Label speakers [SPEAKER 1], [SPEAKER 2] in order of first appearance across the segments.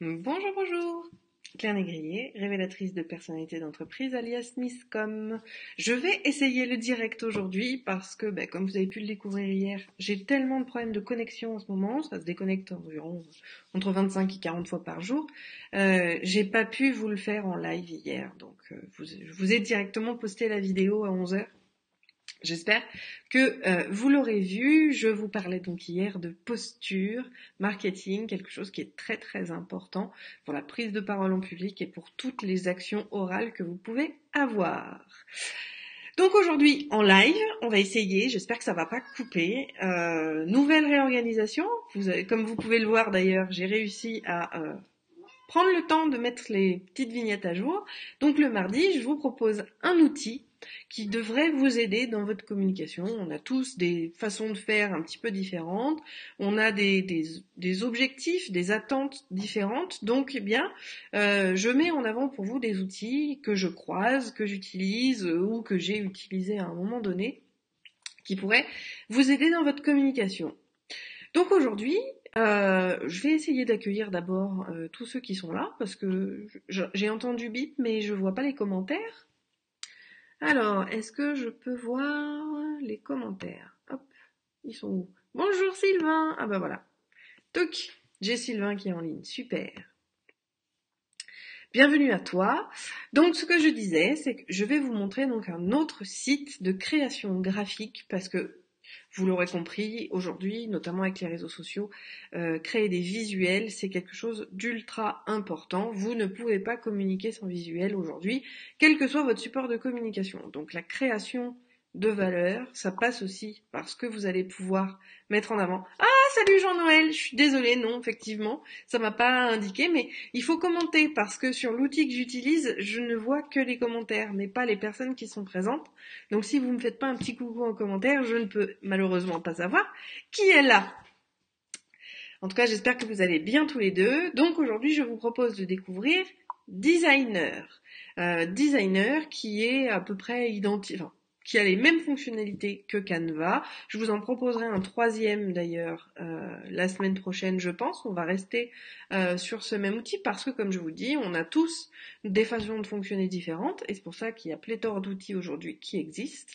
[SPEAKER 1] Bonjour, bonjour. Claire Négrier, révélatrice de personnalité d'entreprise alias Miscom. Je vais essayer le direct aujourd'hui parce que, comme vous avez pu le découvrir hier, j'ai tellement de problèmes de connexion en ce moment, ça se déconnecte environ entre 25 et 40 fois par jour. J'ai pas pu vous le faire en live hier, donc je vous ai directement posté la vidéo à 11 heures. J'espère que vous l'aurez vu. Je vous parlais donc hier de posture, marketing, quelque chose qui est très très important pour la prise de parole en public et pour toutes les actions orales que vous pouvez avoir. Donc aujourd'hui en live, on va essayer, j'espère que ça va pas couper. Nouvelle réorganisation, comme vous pouvez le voir d'ailleurs, j'ai réussi à prendre le temps de mettre les petites vignettes à jour. Donc le mardi, je vous propose un outil qui devrait vous aider dans votre communication. On a tous des façons de faire un petit peu différentes. On a des objectifs, des attentes différentes. Donc, je mets en avant pour vous des outils que je croise, que j'utilise ou que j'ai utilisés à un moment donné qui pourraient vous aider dans votre communication. Donc aujourd'hui, je vais essayer d'accueillir d'abord tous ceux qui sont là, parce que j'ai entendu bip, mais je vois pas les commentaires. Alors, est-ce que je peux voir les commentaires? Hop, ils sont où? Bonjour Sylvain. Ah bah voilà. Toc, j'ai Sylvain qui est en ligne. Super. Bienvenue à toi. Donc ce que je disais, c'est que je vais vous montrer donc un autre site de création graphique parce que vous l'aurez compris, aujourd'hui, notamment avec les réseaux sociaux, créer des visuels, c'est quelque chose d'ultra important. Vous ne pouvez pas communiquer sans visuel aujourd'hui, quel que soit votre support de communication. Donc la création de valeur, ça passe aussi par ce que vous allez pouvoir mettre en avant. Ah, salut Jean-Noël, je suis désolée, non, effectivement, ça m'a pas indiqué, mais il faut commenter parce que sur l'outil que j'utilise, je ne vois que les commentaires, mais pas les personnes qui sont présentes. Donc si vous me faites pas un petit coucou en commentaire, je ne peux malheureusement pas savoir qui est là. En tout cas, j'espère que vous allez bien tous les deux. Donc aujourd'hui, je vous propose de découvrir Designer. Designer qui est à peu près identique, qui a les mêmes fonctionnalités que Canva. Je vous en proposerai un troisième d'ailleurs la semaine prochaine, je pense. On va rester sur ce même outil parce que, comme je vous dis, on a tous des façons de fonctionner différentes et c'est pour ça qu'il y a pléthore d'outils aujourd'hui qui existent.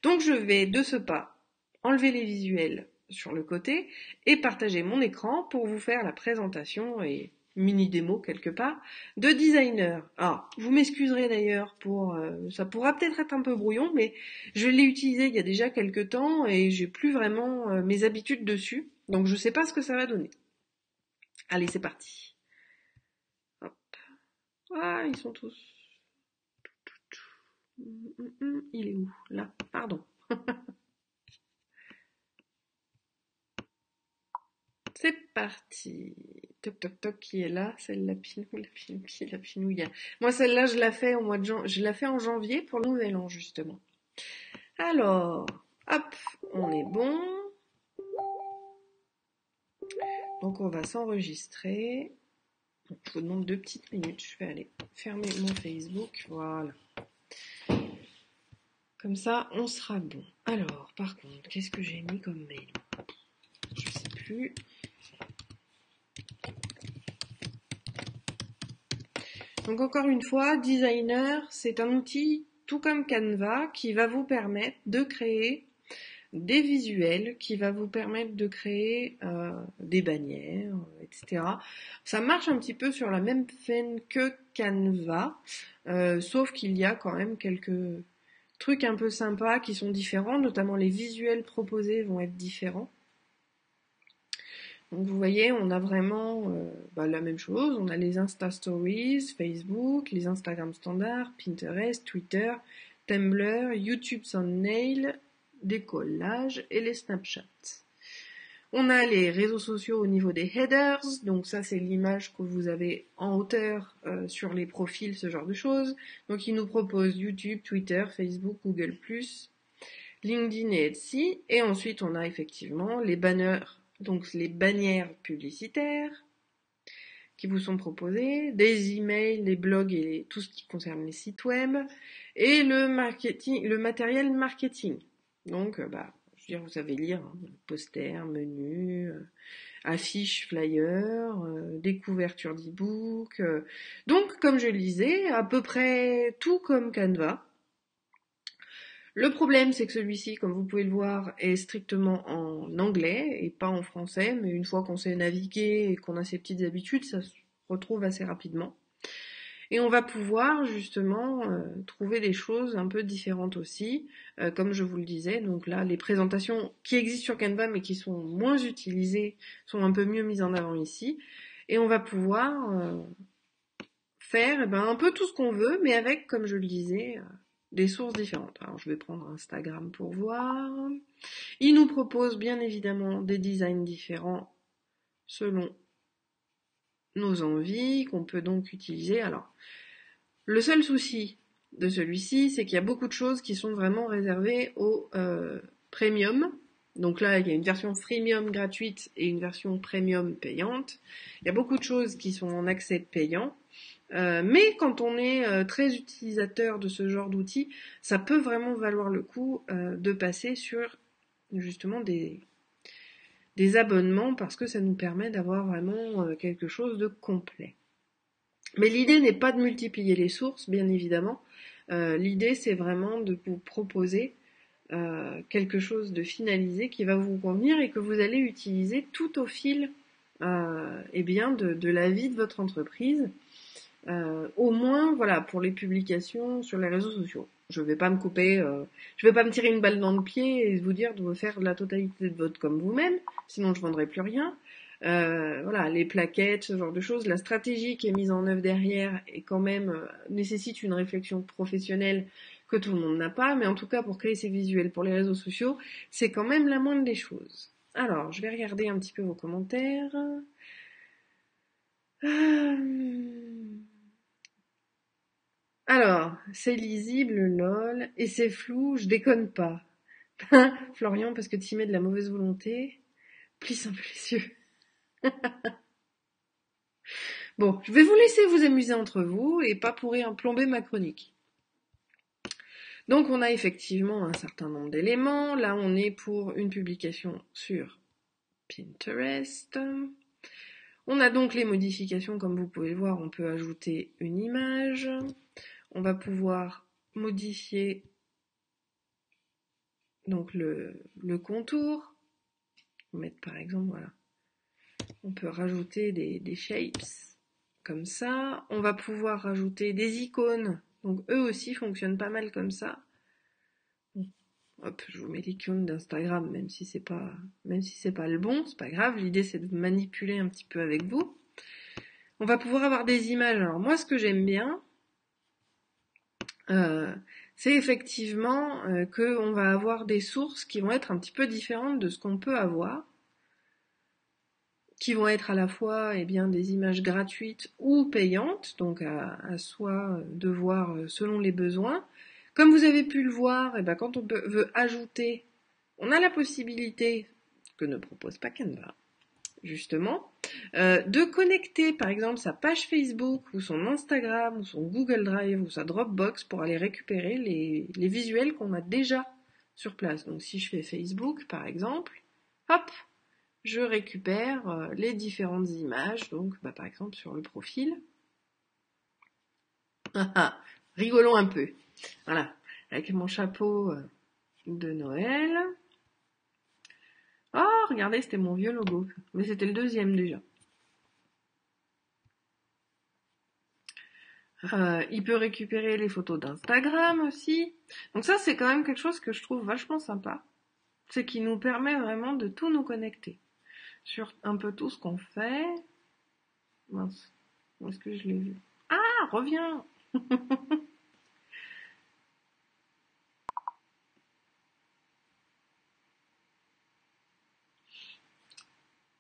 [SPEAKER 1] Donc je vais de ce pas enlever les visuels sur le côté et partager mon écran pour vous faire la présentation et mini démo quelque part de Designer. Ah, vous m'excuserez d'ailleurs pour ça pourra peut-être être un peu brouillon, mais je l'ai utilisé il y a déjà quelques temps et j'ai plus vraiment mes habitudes dessus, donc je sais pas ce que ça va donner. Allez, c'est parti. Hop. Ah, ils sont tous. Il est où? Là, pardon. C'est parti. Toc toc toc, qui est là? C'est la Pinou, qui est la Pinouille. Moi celle-là je la fais au mois de je la fais en janvier pour le nouvel an justement. Alors, hop, on est bon. Donc on va s'enregistrer. Je vous demande 2 petites minutes. Je vais aller fermer mon Facebook. Voilà. Comme ça, on sera bon. Alors, par contre, qu'est-ce que j'ai mis comme mail? Je sais plus. Donc encore une fois, Designer, c'est un outil tout comme Canva qui va vous permettre de créer des visuels, qui va vous permettre de créer des bannières, etc. Ça marche un petit peu sur la même veine que Canva, sauf qu'il y a quand même quelques trucs un peu sympas qui sont différents, notamment les visuels proposés vont être différents. Donc vous voyez, on a vraiment la même chose. On a les Insta Stories, Facebook, les Instagram standards, Pinterest, Twitter, Tumblr, YouTube Thumbnail, des collages et les Snapchat. On a les réseaux sociaux au niveau des headers, donc ça c'est l'image que vous avez en hauteur sur les profils, ce genre de choses. Donc ils nous proposent YouTube, Twitter, Facebook, Google+, LinkedIn et Etsy. Et ensuite on a effectivement les banners, donc les bannières publicitaires qui vous sont proposées, des emails, les blogs et tout ce qui concerne les sites web, et le marketing, le matériel marketing. Donc, Je veux dire, vous savez lire, hein, poster, menu, affiches, flyers, des couvertures d'e-book. Donc, comme je le disais, à peu près tout comme Canva. Le problème, c'est que celui-ci, comme vous pouvez le voir, est strictement en anglais et pas en français, mais une fois qu'on sait naviguer et qu'on a ses petites habitudes, ça se retrouve assez rapidement. Et on va pouvoir justement trouver des choses un peu différentes aussi, comme je vous le disais. Donc là, les présentations qui existent sur Canva mais qui sont moins utilisées sont un peu mieux mises en avant ici. Et on va pouvoir faire un peu tout ce qu'on veut, mais avec, comme je le disais, des sources différentes. Alors je vais prendre Instagram pour voir. Il nous propose bien évidemment des designs différents selon nos envies, qu'on peut donc utiliser. Alors, le seul souci de celui-ci, c'est qu'il y a beaucoup de choses qui sont vraiment réservées au premium. Donc là, il y a une version freemium gratuite et une version premium payante. Il y a beaucoup de choses qui sont en accès payant. Mais quand on est très utilisateur de ce genre d'outils, ça peut vraiment valoir le coup de passer sur justement des abonnements parce que ça nous permet d'avoir vraiment quelque chose de complet. Mais l'idée n'est pas de multiplier les sources, bien évidemment. L'idée, c'est vraiment de vous proposer quelque chose de finalisé qui va vous convenir et que vous allez utiliser tout au fil de la vie de votre entreprise. Au moins, voilà, pour les publications sur les réseaux sociaux. Je vais pas me couper, je vais pas me tirer une balle dans le pied et vous dire de faire la totalité de votre com vous-même, sinon je vendrai plus rien. Voilà, les plaquettes, ce genre de choses, la stratégie qui est mise en œuvre derrière est quand même nécessite une réflexion professionnelle que tout le monde n'a pas, mais en tout cas pour créer ces visuels pour les réseaux sociaux, c'est quand même la moindre des choses. Alors, je vais regarder un petit peu vos commentaires. Alors, c'est lisible, lol, et c'est flou, je déconne pas. Florian, parce que tu y mets de la mauvaise volonté, plisse un peu les yeux. Bon, je vais vous laisser vous amuser entre vous et pas pourrir plomber ma chronique. Donc on a effectivement un certain nombre d'éléments. Là, on est pour une publication sur Pinterest. On a donc les modifications, comme vous pouvez le voir, on peut ajouter une image. On va pouvoir modifier donc le contour. On va mettre par exemple, voilà. On peut rajouter des shapes comme ça. On va pouvoir rajouter des icônes. Donc eux aussi fonctionnent pas mal comme ça. Hop, je vous mets l'icône d'Instagram, même si c'est pas le bon, c'est pas grave. L'idée c'est de manipuler un petit peu avec vous. On va pouvoir avoir des images. Alors moi, ce que j'aime bien, c'est effectivement qu'on va avoir des sources qui vont être un petit peu différentes de ce qu'on peut avoir, qui vont être à la fois des images gratuites ou payantes, donc à soi de voir selon les besoins. Comme vous avez pu le voir, quand on veut ajouter, on a la possibilité, que ne propose pas Canva, justement, de connecter par exemple sa page Facebook ou son Instagram ou son Google Drive ou sa Dropbox pour aller récupérer les visuels qu'on a déjà sur place. Donc si je fais Facebook par exemple, hop, je récupère les différentes images, donc par exemple sur le profil. Rigolons un peu. Voilà, avec mon chapeau de Noël. Oh, regardez, c'était mon vieux logo. Mais c'était le deuxième déjà. Il peut récupérer les photos d'Instagram aussi. Donc ça, c'est quand même quelque chose que je trouve vachement sympa. C'est qu'il nous permet vraiment de tout nous connecter. Sur un peu tout ce qu'on fait. Mince, où est-ce que je l'ai vu? Ah, reviens.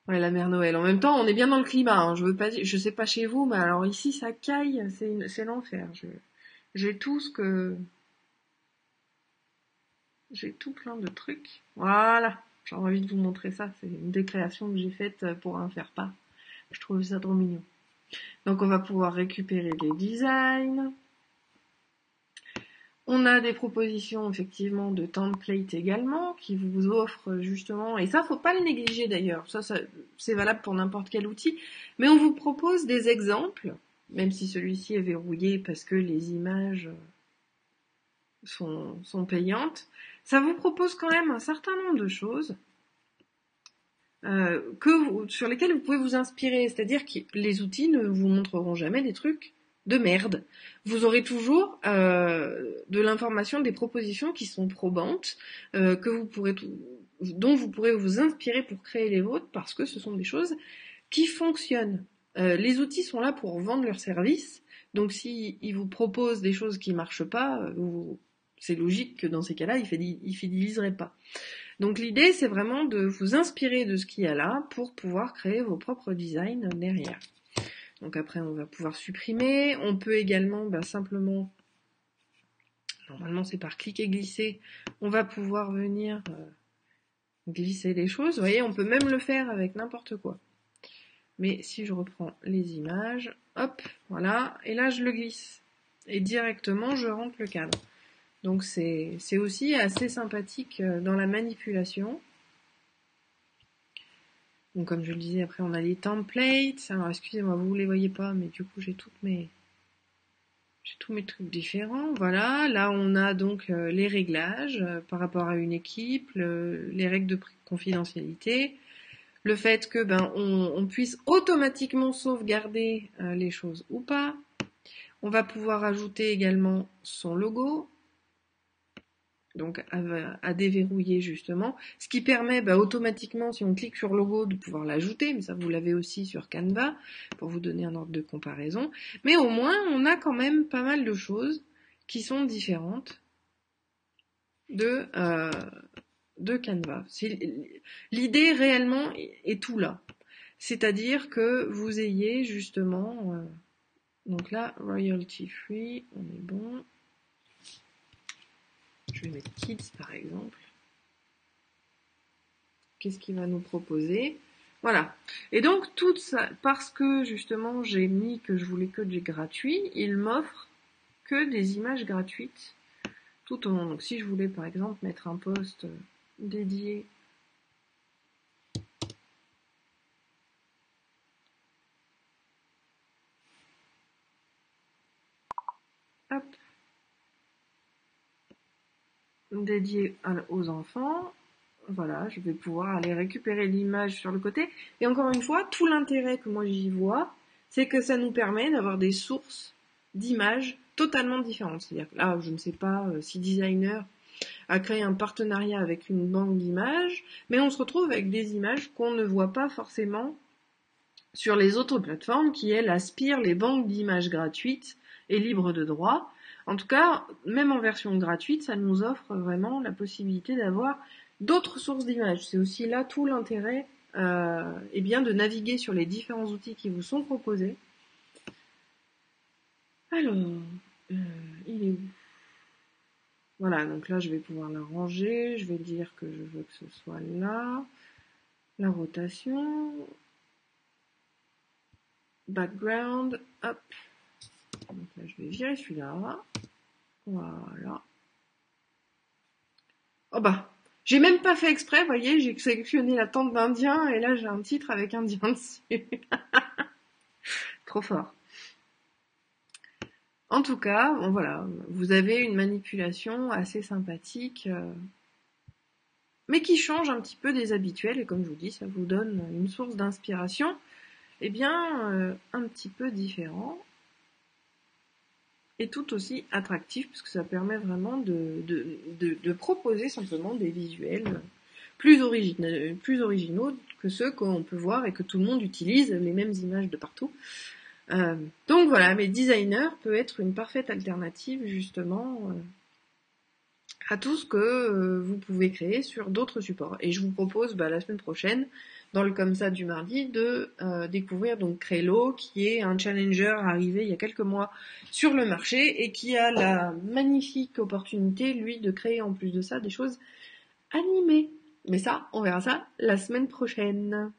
[SPEAKER 1] Ouais, la mère Noël. En même temps, on est bien dans le climat, hein. Je sais pas chez vous, mais alors ici, ça caille, c'est l'enfer. J'ai tout ce que, j'ai tout plein de trucs. Voilà. J'ai envie de vous montrer ça. C'est une des créations que j'ai faites pour un faire part. Je trouve ça trop mignon. Donc, on va pouvoir récupérer les designs. On a des propositions effectivement de template également qui vous offrent justement, et ça faut pas le négliger d'ailleurs, ça c'est valable pour n'importe quel outil, mais on vous propose des exemples, même si celui-ci est verrouillé parce que les images sont payantes, ça vous propose quand même un certain nombre de choses sur lesquelles vous pouvez vous inspirer. C'est-à-dire que les outils ne vous montreront jamais des trucs de merde. Vous aurez toujours de l'information, des propositions qui sont probantes, dont vous pourrez vous inspirer pour créer les vôtres, parce que ce sont des choses qui fonctionnent. Les outils sont là pour vendre leurs services, donc s'ils vous proposent des choses qui marchent pas, c'est logique que dans ces cas-là, ils fidéliseraient pas. Donc l'idée, c'est vraiment de vous inspirer de ce qu'il y a là pour pouvoir créer vos propres designs derrière. Donc après, on va pouvoir supprimer. On peut également simplement, normalement c'est par cliquer glisser, on va pouvoir venir glisser les choses. Vous voyez, on peut même le faire avec n'importe quoi. Mais si je reprends les images, hop, voilà, et là je le glisse. Et directement, je rentre le cadre. Donc c'est aussi assez sympathique dans la manipulation. Donc comme je le disais, après on a les templates. Alors excusez-moi, vous les voyez pas, mais du coup j'ai tous mes trucs différents. Voilà, là on a donc les réglages par rapport à une équipe, les règles de confidentialité, le fait que on puisse automatiquement sauvegarder les choses ou pas. On va pouvoir ajouter également son logo, donc à déverrouiller justement, ce qui permet automatiquement, si on clique sur logo, de pouvoir l'ajouter, mais ça vous l'avez aussi sur Canva, pour vous donner un ordre de comparaison. Mais au moins, on a quand même pas mal de choses qui sont différentes de Canva. L'idée réellement est tout là. C'est-à-dire que vous ayez justement, donc là, royalty free, on est bon. Je vais mettre kids par exemple. Qu'est-ce qu'il va nous proposer? Voilà. Et donc tout ça, parce que justement j'ai mis que je voulais que des gratuits, il m'offre que des images gratuites tout au long. Donc si je voulais par exemple mettre un post dédié hop, dédié aux enfants, voilà, je vais pouvoir aller récupérer l'image sur le côté. Et encore une fois, tout l'intérêt que moi j'y vois, c'est que ça nous permet d'avoir des sources d'images totalement différentes. C'est-à-dire que là, je ne sais pas si Designer a créé un partenariat avec une banque d'images, mais on se retrouve avec des images qu'on ne voit pas forcément sur les autres plateformes qui, elles, aspirent les banques d'images gratuites et libres de droit. En tout cas, même en version gratuite, ça nous offre vraiment la possibilité d'avoir d'autres sources d'images. C'est aussi là tout l'intérêt de naviguer sur les différents outils qui vous sont proposés. Alors, il est où? Voilà, donc là je vais pouvoir la ranger, je vais dire que je veux que ce soit là, la rotation, background, hop, donc là je vais virer celui-là, voilà. Oh j'ai même pas fait exprès, vous voyez, j'ai sélectionné la tente d'Indien et là j'ai un titre avec Indien dessus. Trop fort. En tout cas, voilà, vous avez une manipulation assez sympathique, mais qui change un petit peu des habituels, et comme je vous dis, ça vous donne une source d'inspiration, un petit peu différent, et tout aussi attractif, parce que ça permet vraiment de proposer simplement des visuels plus originaux que ceux qu'on peut voir et que tout le monde utilise, les mêmes images de partout. Donc voilà, mais Designer peut être une parfaite alternative justement à tout ce que vous pouvez créer sur d'autres supports. Et je vous propose la semaine prochaine, dans le Comme ça du mardi, de découvrir donc Crello, qui est un challenger arrivé il y a quelques mois sur le marché et qui a la magnifique opportunité, lui, de créer en plus de ça des choses animées. Mais ça, on verra ça la semaine prochaine.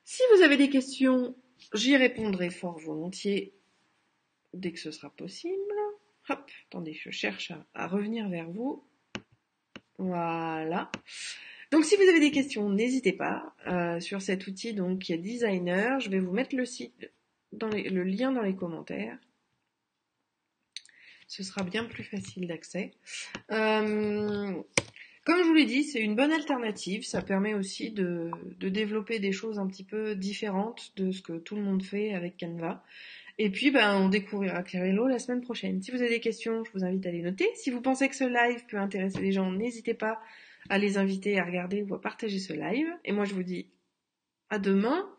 [SPEAKER 1] Si vous avez des questions, j'y répondrai fort volontiers dès que ce sera possible. Hop, attendez, je cherche à revenir vers vous. Voilà. Donc si vous avez des questions, n'hésitez pas sur cet outil donc qui est Designer. Je vais vous mettre le lien dans les commentaires. Ce sera bien plus facile d'accès. Comme je vous l'ai dit, c'est une bonne alternative. Ça permet aussi de développer des choses un petit peu différentes de ce que tout le monde fait avec Canva. Et puis, on découvrira Clarello la semaine prochaine. Si vous avez des questions, je vous invite à les noter. Si vous pensez que ce live peut intéresser les gens, n'hésitez pas à les inviter à regarder ou à partager ce live. Et moi, je vous dis à demain.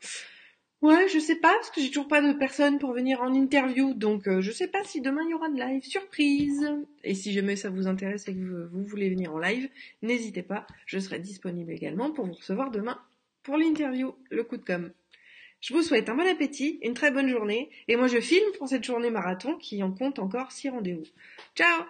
[SPEAKER 1] Ouais, je sais pas, parce que j'ai toujours pas de personne pour venir en interview, donc je sais pas si demain il y aura de live, surprise. Et si jamais ça vous intéresse et que vous voulez venir en live, n'hésitez pas, je serai disponible également pour vous recevoir demain pour l'interview, le coup de com'. Je vous souhaite un bon appétit, une très bonne journée, et moi je filme pour cette journée marathon qui en compte encore 6 rendez-vous. Ciao!